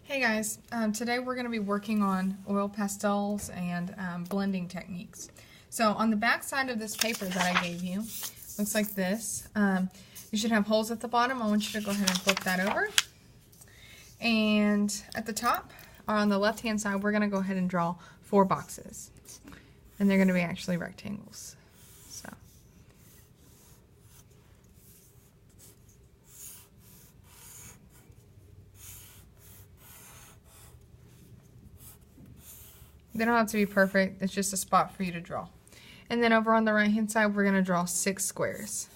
Hey guys, today we're going to be working on oil pastels and blending techniques. So on the back side of this paper that I gave you, looks like this. You should have holes at the bottom. I want you to go ahead and flip that over. And at the top, or on the left hand side, we're going to go ahead and draw 4 boxes. And they're going to be actually rectangles. So. They don't have to be perfect, it's just a spot for you to draw. And then over on the right hand side, we're going to draw 6 squares.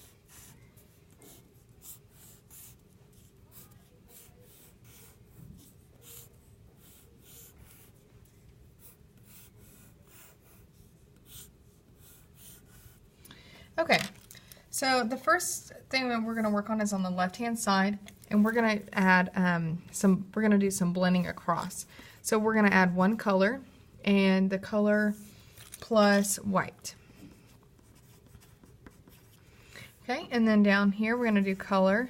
Okay, so the first thing that we're going to work on is on the left hand side, and we're going to add we're going to do some blending across. So we're going to add one color, and the color plus white. Okay, and then down here we're going to do color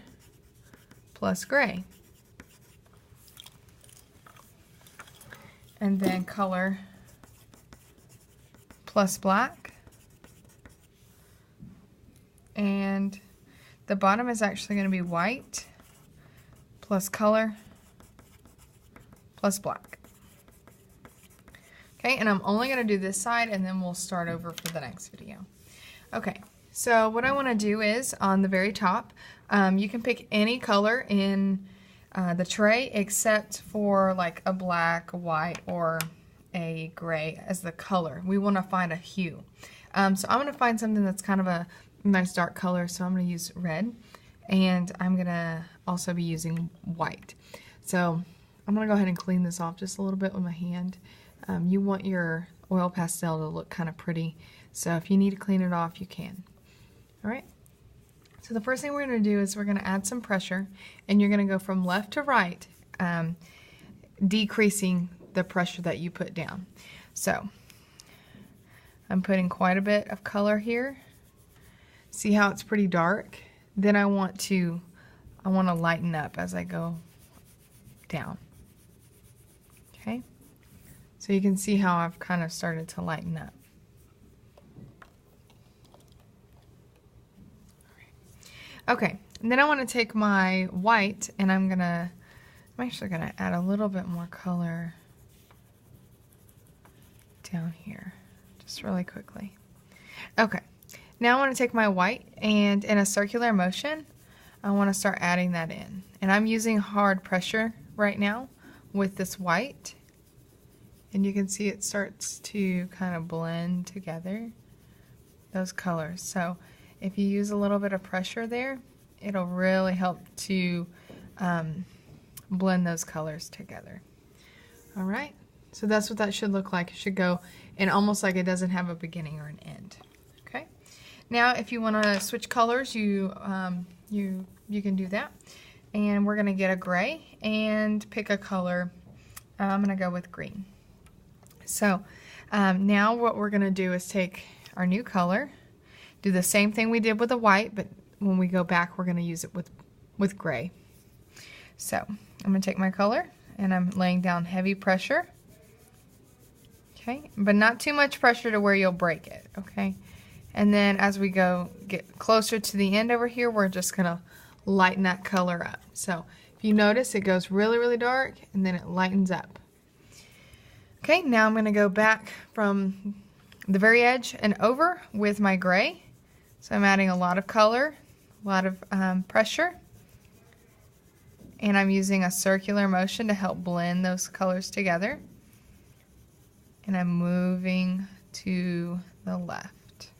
plus gray. And then color plus black. And the bottom is actually going to be white plus color plus black. Okay, and I'm only going to do this side and then we'll start over for the next video. Okay, so what I want to do is on the very top, you can pick any color in the tray except for like a black, a white, or a gray as the color. We want to find a hue. So I'm going to find something that's kind of a nice dark color, so I'm going to use red, and I'm going to also be using white. So I'm going to go ahead and clean this off just a little bit with my hand. You want your oil pastel to look kind of pretty, so if you need to clean it off, you can. Alright, so the first thing we're going to do is we're going to add some pressure, and you're going to go from left to right, decreasing the pressure that you put down. So I'm putting quite a bit of color here. See how it's pretty dark? Then I want to lighten up as I go down. Okay? So you can see how I've kind of started to lighten up. Okay, and then I want to take my white and I'm actually gonna add a little bit more color down here, just really quickly. Okay, now I want to take my white and in a circular motion, I want to start adding that in. And I'm using hard pressure right now with this white. And you can see it starts to kind of blend together, those colors. So if you use a little bit of pressure there, it'll really help to blend those colors together. All right, so that's what that should look like. It should go in almost like it doesn't have a beginning or an end. Okay. Now, if you want to switch colors, you can do that. And we're going to get a gray and pick a color. I'm going to go with green. So now what we're going to do is take our new color, do the same thing we did with the white, but when we go back we're going to use it with gray. So I'm going to take my color and I'm laying down heavy pressure. Okay, but not too much pressure to where you'll break it. Okay, and then as we get closer to the end over here, we're just going to lighten that color up. So if you notice, it goes really, really dark and then it lightens up. Okay, now I'm going to go back from the very edge and over with my gray. So I'm adding a lot of color, a lot of pressure. And I'm using a circular motion to help blend those colors together. And I'm moving to the left.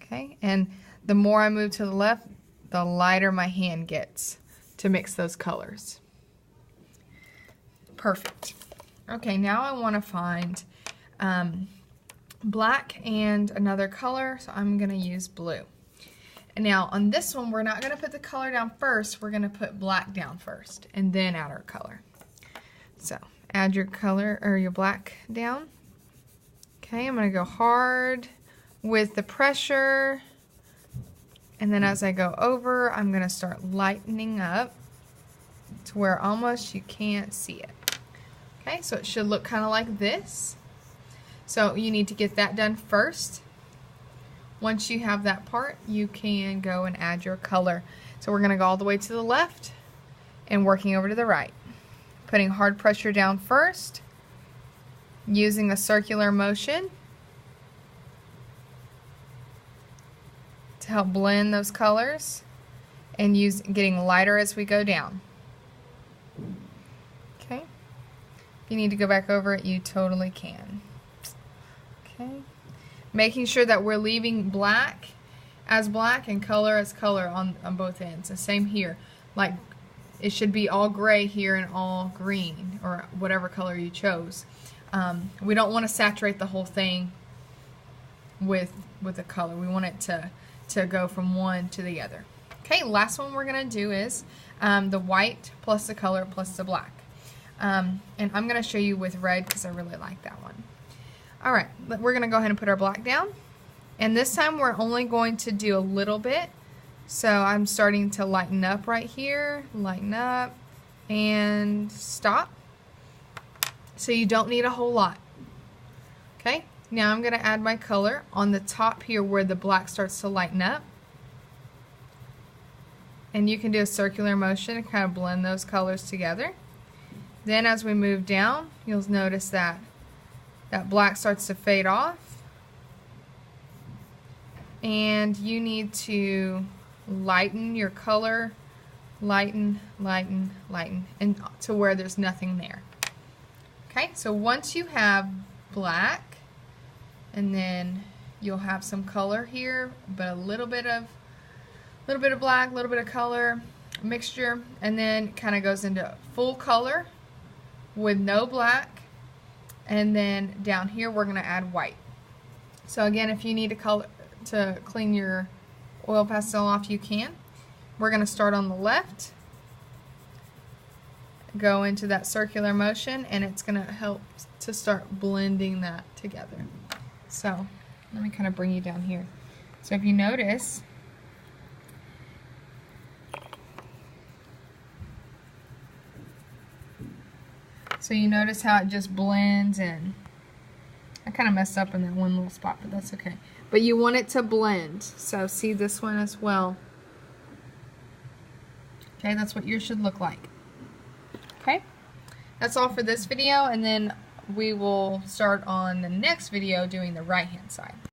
Okay, and the more I move to the left, the lighter my hand gets to mix those colors. Perfect. Okay, now I want to find black and another color, so I'm going to use blue. And now on this one, we're not going to put the color down first, we're going to put black down first and then add our color. So add your color or your black down. Okay, I'm going to go hard with the pressure, and then as I go over, I'm going to start lightening up. to where almost you can't see it. Okay, so it should look kind of like this. So you need to get that done first. Once you have that part, you can go and add your color. So we're going to go all the way to the left and working over to the right. Putting hard pressure down first, using a circular motion to help blend those colors, and getting lighter as we go down. Okay. If you need to go back over it, you totally can. Okay. Making sure that we're leaving black as black and color as color on both ends. The same here. Like, it should be all gray here and all green, or whatever color you chose. We don't want to saturate the whole thing with the color. We want it to go from one to the other. Okay, last one we're going to do is the white plus the color plus the black. And I'm going to show you with red because I really like that one. Alright, we're going to go ahead and put our black down. And this time we're only going to do a little bit. So I'm starting to lighten up right here, lighten up, and stop. So you don't need a whole lot. Okay, now I'm going to add my color on the top here where the black starts to lighten up. And you can do a circular motion and kind of blend those colors together. Then as we move down, you'll notice that that black starts to fade off. And you need to lighten your color, lighten, lighten, lighten, and to where there's nothing there. Okay, so once you have black, and then you'll have some color here, but a little bit of black, a little bit of color mixture, and then kind of goes into full color with no black, and then down here we're going to add white. So again, if you need to clean your oil pastel off, you can. We're going to start on the left, go into that circular motion, and it's going to help to start blending that together. So let me kind of bring you down here. So if you notice, how it just blends in. I kind of messed up in that one little spot, but that's okay. But you want it to blend. So see this one as well. Okay, that's what yours should look like. Okay, that's all for this video, and then we will start on the next video doing the right hand side.